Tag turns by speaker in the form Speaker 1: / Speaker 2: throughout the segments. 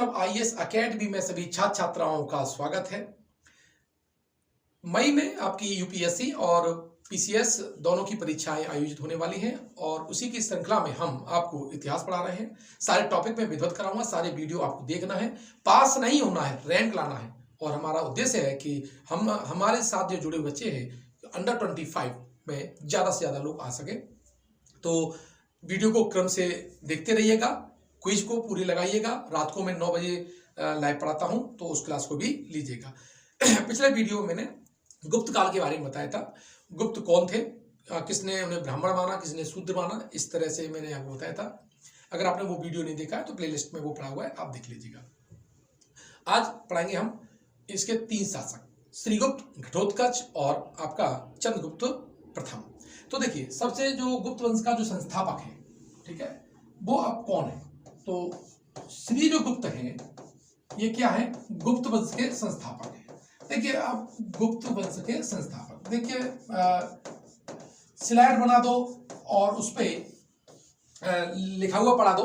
Speaker 1: मतलब IAS academy में सभी छात्र छात्राओं का स्वागत है। मई में आपकी यूपीएससी और पीसीएस दोनों की परीक्षाएं आयोजित होने वाली हैं और उसी की श्रृंखला में हम आपको इतिहास पढ़ा रहे हैं। सारे टॉपिक में विधिवत कराऊंगा, सारे वीडियो आपको देखना है, पास नहीं होना है, रैंक लाना है। और हमारा उद्देश्य है कि हम हमारे साथ जो जुड़े हुए बच्चे हैं अंडर 25 में ज़्यादा से ज़्यादा लोग आ सके। तो वीडियो को क्रम से देखते रहिएगा, क्विज को पूरी लगाइएगा। रात को मैं 9 बजे लाइव पढ़ाता हूं, तो उस क्लास को भी लीजिएगा। पिछले वीडियो में मैंने गुप्त काल के बारे में बताया था। गुप्त कौन थे, किसने उन्हें ब्राह्मण माना, किसने शूद्र माना, इस तरह से मैंने आपको बताया था। अगर आपने वो वीडियो नहीं देखा है तो प्लेलिस्ट में वो पढ़ा हुआ है, आप देख लीजिएगा। आज पढ़ाएंगे हम इसके 3 शासक, श्रीगुप्त, घटोत्कच और आपका चंद्रगुप्त प्रथम। तो देखिए, सबसे जो गुप्त वंश का जो संस्थापक है, ठीक है, वो अब कौन है? तो श्री जो गुप्त हैं, ये क्या है? गुप्त वंश के संस्थापक है। देखिए, आप गुप्त वंश के संस्थापक देखिए, स्लाइड बना दो और उस पर लिखा हुआ पढ़ा दो,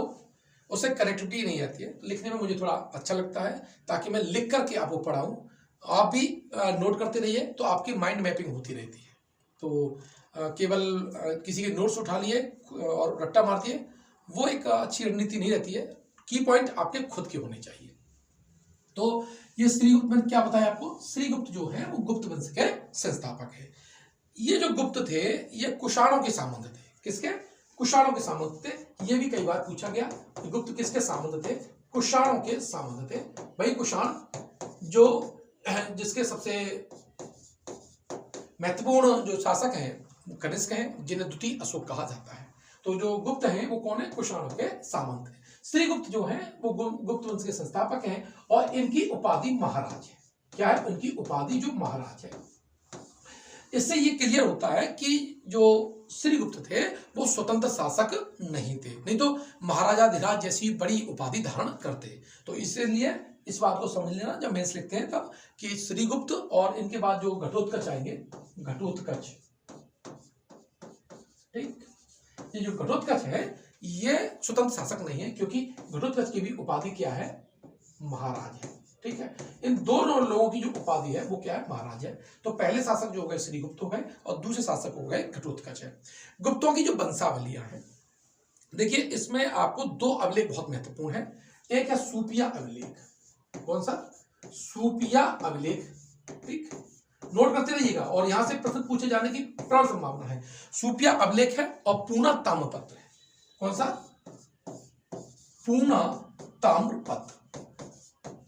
Speaker 1: उससे कनेक्टिविटी नहीं आती है। लिखने में मुझे थोड़ा अच्छा लगता है, ताकि मैं लिख करके आपको पढ़ाऊं, आप भी नोट करते रहिए, तो आपकी माइंड मैपिंग होती रहती है। तो केवल किसी के नोट्स उठा लिए और रट्टा मार दिए, वो एक अच्छी रणनीति नहीं रहती है। की पॉइंट आपके खुद के होने चाहिए। तो ये श्रीगुप्त, मैंने क्या बताया आपको? श्रीगुप्त जो है वो गुप्त वंश के संस्थापक है। ये जो गुप्त थे, ये कुषाणों के सामंत थे। किसके? कुषाणों के सामंत थे। ये भी कई बार पूछा गया, गुप्त किसके सामंत थे? कुषाणों के सामंत थे। भाई, कुषाण जो जिसके सबसे महत्वपूर्ण जो शासक हैं कनिष्क हैं, जिन्हें द्वितीय अशोक कहा जाता है। तो जो गुप्त हैं वो कौन है? कुषाणों के सामंत हैं। श्रीगुप्त जो हैं वो गुप्त वंश के संस्थापक हैं और इनकी उपाधि महाराज है। क्या है इनकी उपाधि? जो महाराज है। इससे ये क्लियर होता है कि जो श्रीगुप्त थे वो स्वतंत्र शासक नहीं थे, नहीं तो महाराजाधिराज जैसी बड़ी उपाधि धारण करते। तो इसलिए इस बात को समझ लेना जब मेंस लिखते हैं तब, कि श्रीगुप्त और इनके बाद जो घटोत्कच आएंगे, घटोत्कच, ठीक, ये जो घटोत्कच है ये स्वतंत्र शासक नहीं है, क्योंकि घटोत्कच की भी उपाधि क्या है? महाराज है। ठीक है, इन दोनों लोगों की जो उपाधि है वो क्या है? महाराज है। तो पहले शासक जो हो गए श्रीगुप्त हो गए और दूसरे शासक हो गए घटोत्कच है। गुप्तों की जो वंशावलियां हैं, देखिए इसमें आपको 2 अभिलेख बहुत महत्वपूर्ण है। एक है सूपिया अभिलेख। कौन सा? सूपिया अभिलेख। ठीक, नोट करते रहिएगा और यहां से प्रश्न पूछे जाने की प्रबल संभावना है। सूपिया अभिलेख है और पूना ताम्रपत्र है। कौन सा? पूना ताम्रपत्र,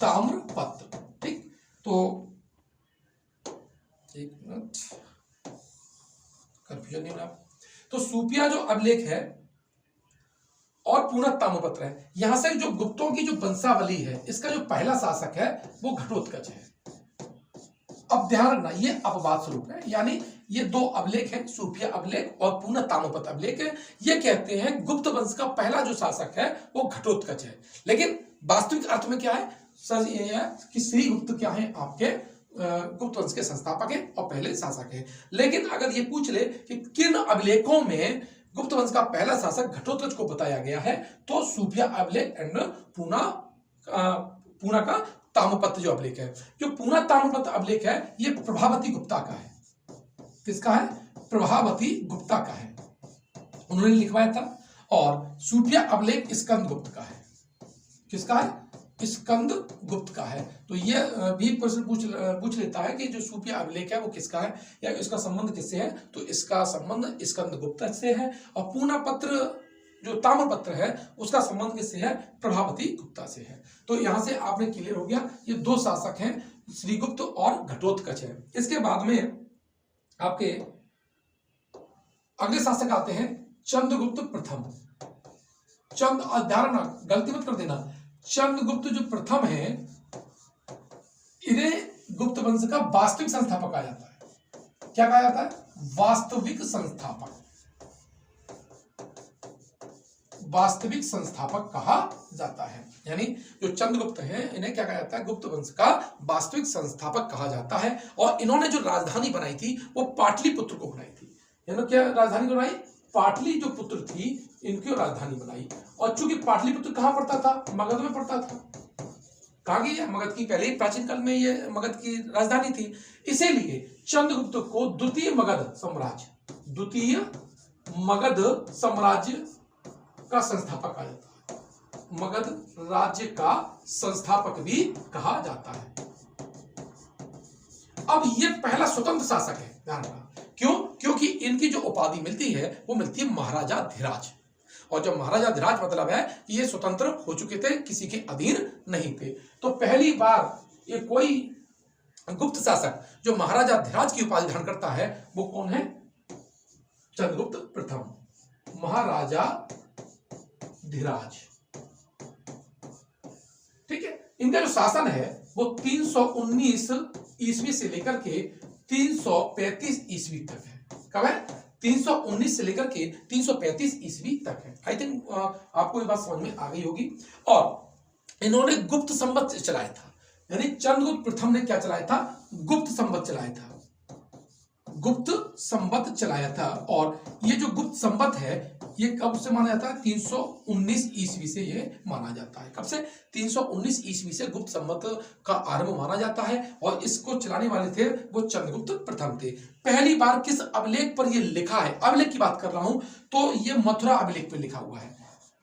Speaker 1: ताम्रपत्र। ठीक, तो एक मिनट, कंफ्यूजन नहीं होना। तो सूपिया जो अभिलेख है और पूना ताम्रपत्र है, यहां से जो गुप्तों की जो वंशावली है, इसका जो पहला शासक है वो घटोत्कच है। अब ध्यान रखना, ये अपवाद स्वरूप है, यानी ये 2 अभिलेख हैं, सूफिया अभिलेख और पूना ताम्रपत्र अभिलेख है। ये कहते हैं गुप्त वंश का पहला जो शासक है वो घटोत्कच है। लेकिन वास्तविक अर्थ में क्या है? सर ये है कि श्रीगुप्त क्या है? आपके गुप्त वंश के संस्थापक हैं और पहले शासक हैं। लेकिन अगर ये पूछ ले कि किन अभिलेखों में गुप्त वंश का पहला शासक घटोत्कच को बताया गया है, तो सूफिया अभिलेख एंड पूना का ताम्रपत्र जो अभिलेख है। जो पूना ताम्रपत्र अभिलेख है ये प्रभावती गुप्ता का है। किसका है? प्रभावती गुप्ता का है, उन्होंने लिखवाया था। और सूफिया अभिलेख स्कंद गुप्त का है। किसका है? स्कंद गुप्त का है। तो ये भी प्रश्न पूछ लेता है कि जो सूफिया अभिलेख है वो किसका है या इसका संबंध किससे है? तो इसका संबंध स्कंद गुप्त से है। और पूना पत्र जो ताम्रपत्र है उसका संबंध किससे है? प्रभावती गुप्ता से है। तो यहां से आपने क्लियर हो गया, ये 2 शासक हैं, श्रीगुप्त और घटोत्कच है। इसके बाद में आपके अगले शासक आते हैं चंद्रगुप्त प्रथम। ध्यान, गलती मत कर देना, चंद्रगुप्त जो प्रथम है इन्हें गुप्त वंश का वास्तविक संस्थापक कहा जाता है। क्या कहा जाता है? वास्तविक संस्थापक। वास्तविक संस्थापक कहा जाता है। यानी जो चंद्रगुप्त हैं इन्हें क्या कहा जाता है? गुप्त वंश का वास्तविक संस्थापक कहा जाता है। और इन्होंने जो राजधानी बनाई थी वो पाटलिपुत्र को बनाई थी। यानी क्या राजधानी बनाई? पाटली जो पुत्र थी इनकी राजधानी बनाई। और चूंकि पाटलिपुत्र कहां पड़ता था? मगध में पड़ता था। कहाँ की है? मगध की। पहले ही प्राचीन काल में ये मगध की राजधानी थी, इसीलिए चंद्रगुप्त को द्वितीय मगध साम्राज्य का संस्थापक कहा जाता है। मगध राज्य का संस्थापक भी कहा जाता है। अब ये पहला स्वतंत्र शासक है, ध्यान रखना। क्यों? क्योंकि इनकी जो उपाधि मिलती है वो मिलती है महाराजा धिराज। और जब महाराजा धिराज मतलब है कि ये स्वतंत्र हो चुके थे, किसी के अधीन नहीं थे। तो पहली बार ये कोई गुप्त शासक जो महाराजा धिराज की उपाधि धारण करता है वो कौन है? चंद्रगुप्त प्रथम, महाराजा धिराज। ठीक है। इनका जो शासन है वो 319 ईस्वी से लेकर के 335 ईस्वी तक है। कब है? 319 से लेकर के 335 ईस्वी तक है। आई थिंक आपको ये बात समझ में आ गई होगी। और इन्होंने गुप्त संवत चलाया था, यानी चंद्रगुप्त प्रथम ने क्या चलाया था? गुप्त संवत चलाया था। गुप्त संवत चलाया था। और ये जो गुप्त संवत है ये कब से माना जाता है? 319 ईस्वी से ये माना जाता है। कब से? 319 ईस्वी से गुप्त संवत का आरंभ माना जाता है। और इसको चलाने वाले थे वो चंद्रगुप्त प्रथम थे। पहली बार किस अभिलेख पर ये लिखा है? अभिलेख की बात कर रहा हूं तो ये मथुरा अभिलेख पर लिखा हुआ है।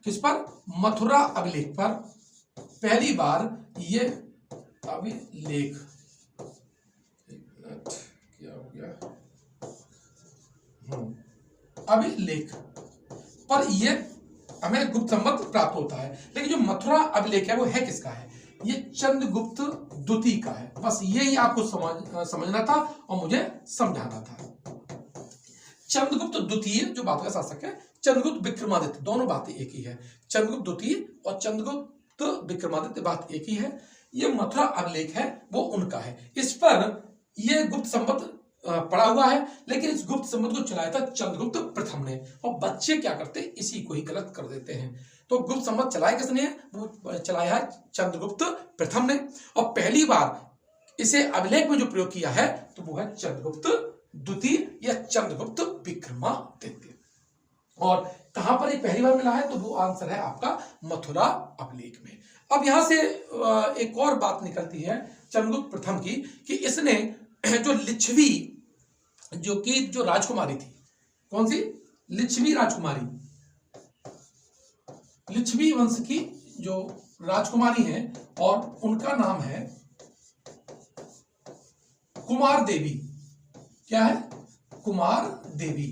Speaker 1: किस पर? मथुरा अभिलेख पर पहली बार ये अभिलेख, क्या हो गया, अभिलेख पर ये हमें गुप्त संवत प्राप्त होता है। लेकिन जो मथुरा अभिलेख है वो है किसका है? ये चंद्रगुप्त द्वितीय का है। बस यही आपको समझना था और मुझे समझाना था। चंद्रगुप्त द्वितीय जो बात का शासक है, चंद्रगुप्त विक्रमादित्य, दोनों बातें एक ही है। चंद्रगुप्त द्वितीय और चंद्रगुप्त विक्रमादित्य बात एक ही है। ये मथुरा अभिलेख है वो उनका है। इस पर ये गुप्त संवत पड़ा हुआ है, लेकिन इस गुप्त संवत को चलाया था चंद्रगुप्त प्रथम ने। और बच्चे क्या करते? इसी को ही गलत कर देते हैं। तो गुप्त संवत चलाया किसने? वो चलाया है चंद्रगुप्त प्रथम ने। और पहली बार इसे अभिलेख में जो प्रयोग किया है तो वो है चंद्रगुप्त द्वितीय या चंद्रगुप्त विक्रमादित्य। और कहां पर ये पहली बार मिला है? तो वो आंसर है आपका मथुरा अभिलेख में। अब यहां से एक और बात निकलती है चंद्रगुप्त प्रथम की कि इसने जो लिच्छवी जो राजकुमारी थी, कौन सी? लिच्छवी राजकुमारी, लिच्छवी वंश की जो राजकुमारी है और उनका नाम है कुमार देवी। क्या है? कुमार देवी।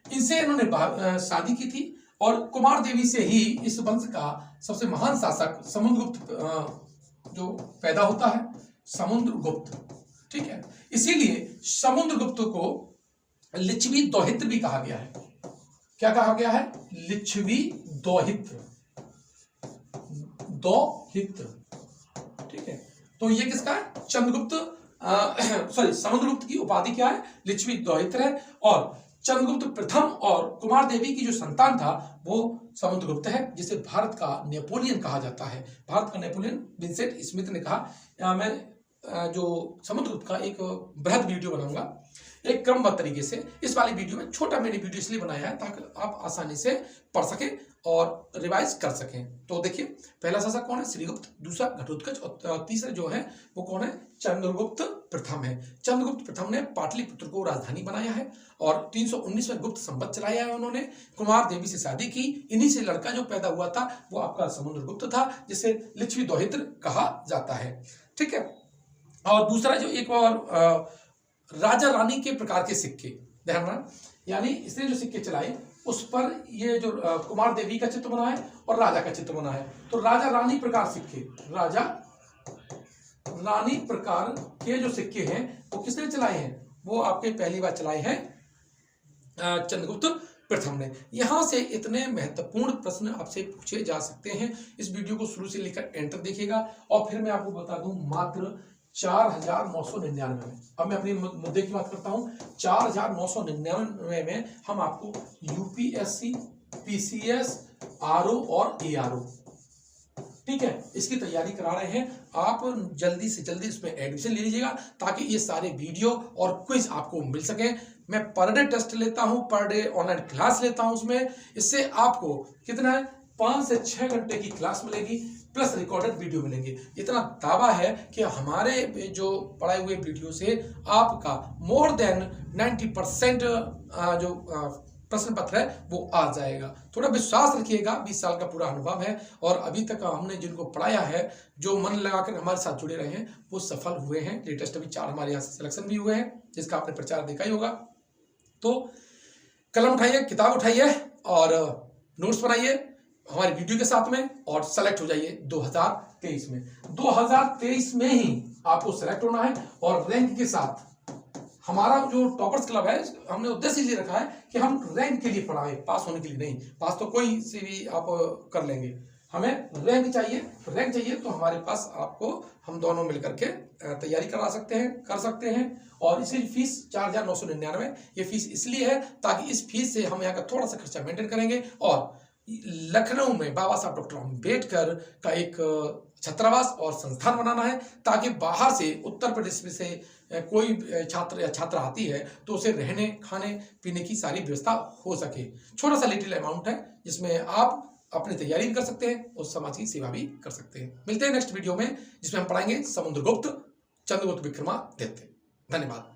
Speaker 1: इनसे इन्होंने शादी की थी और कुमार देवी से ही इस वंश का सबसे महान शासक समुद्रगुप्त जो पैदा होता है, समुद्रगुप्त। ठीक है। इसीलिए समुद्रगुप्त को लिच्छवी दौहित्र भी कहा गया है। क्या कहा गया है? लिच्छवी दौहित्र। ठीक है। तो ये किसका है? चंद्रगुप्त समुद्रगुप्त की उपाधि क्या है? लिच्छवी दौहित्र है। और चंद्रगुप्त प्रथम और कुमार देवी की जो संतान था वो समुद्रगुप्त है, जिसे भारत का नेपोलियन कहा जाता है। भारत का नेपोलियन विंसेंट स्मिथ ने कहा। मैं जो समुद्रगुप्त का एक बृहद वीडियो बनाऊंगा एक क्रमबद्ध तरीके से। इस वाली वीडियो में छोटा मैंने वीडियो इसलिए बनाया है ताकि आप आसानी से पढ़ सकें और रिवाइज कर सकें। तो देखिए, पहला शासक कौन है? श्रीगुप्त। दूसरा घटोत्कच। और तीसरा जो है वो कौन है? चंद्रगुप्त प्रथम है। चंद्रगुप्त प्रथम ने पाटलिपुत्र को राजधानी बनाया है और 319 में गुप्त संवत चलाया है उन्होंने। कुमार देवी से शादी की। इन्हीं से लड़का जो पैदा हुआ था वो आपका समुद्रगुप्त था, जिसे लिच्छवी दौहित्र कहा जाता है। ठीक है। और दूसरा जो एक और राजा रानी के प्रकार के सिक्के, ध्यान रखना, यानी इसने जो सिक्के चलाए उस पर ये जो कुमार देवी का चित्र बना है और राजा का चित्र बना है। तो राजा रानी प्रकार सिक्के, राजा रानी प्रकार के जो सिक्के हैं वो किसने चलाए हैं? वो आपके पहली बार चलाए हैं चंद्रगुप्त प्रथम ने। यहां से इतने महत्वपूर्ण प्रश्न आपसे पूछे जा सकते हैं। इस वीडियो को शुरू से लेकर एंड तक देखिएगा। और फिर मैं आपको बता दूं मात्र 4999 में, अब मैं अपनी मुद्दे की बात करता हूं, 4999 में हम आपको यूपीएससी, पीसीएस, आरओ और एआरओ, ठीक है, इसकी तैयारी करा रहे हैं। आप जल्दी से जल्दी इसमें एडमिशन ले लीजिएगा ताकि ये सारे वीडियो और क्विज आपको मिल सके। मैं पर डे टेस्ट लेता हूं, पर डे ऑनलाइन क्लास लेता हूं उसमें। इससे आपको कितना है? 5 से 6 घंटे की क्लास मिलेगी। प्लस रिकॉर्डेड वीडियो मिलेंगे। इतना दावा है कि हमारे जो पढ़ाए हुए वीडियो से आपका मोर देन 90% जो प्रश्न पत्र है वो आ जाएगा। थोड़ा विश्वास रखिएगा, 20 साल का पूरा अनुभव है और अभी तक हमने जिनको पढ़ाया है, जो मन लगाकर हमारे साथ जुड़े रहे हैं, वो सफल हुए हैं। लेटेस्ट अभी 4 हमारे यहाँ से सिलेक्शन भी हुए हैं, जिसका आपने प्रचार देखा ही होगा। तो कलम उठाइए, किताब उठाइए और नोट्स बनाइए हमारे वीडियो के साथ में और सेलेक्ट हो जाइए 2023 में। 2023 में ही आपको सेलेक्ट होना है और रैंक के साथ। हमारा जो टॉपर्स क्लब है, हमने उद्देश्य ये रखा है कि हम रैंक के लिए पढ़ाएं, पास होने के लिए नहीं। पास तो कोई से भी आप कर लेंगे, हमें रैंक चाहिए। रैंक चाहिए तो हमारे पास आपको हम दोनों मिलकर के तैयारी करा सकते हैं, कर सकते हैं। और इसकी फीस 4,999। ये फीस इसलिए है ताकि इस फीस से हम यहाँ का थोड़ा सा खर्चा मेंटेन करेंगे और लखनऊ में बाबा साहब डॉक्टर अम्बेडकर का एक छात्रावास और संस्थान बनाना है, ताकि बाहर से उत्तर प्रदेश में से कोई छात्र या छात्रा आती है तो उसे रहने खाने पीने की सारी व्यवस्था हो सके। छोटा सा लिटिल अमाउंट है, जिसमें आप अपनी तैयारी भी कर सकते हैं और समाज की सेवा भी कर सकते हैं। मिलते हैं नेक्स्ट वीडियो में, जिसमें हम पढ़ाएंगे समुद्रगुप्त, चंद्रगुप्त विक्रमादित्य। धन्यवाद।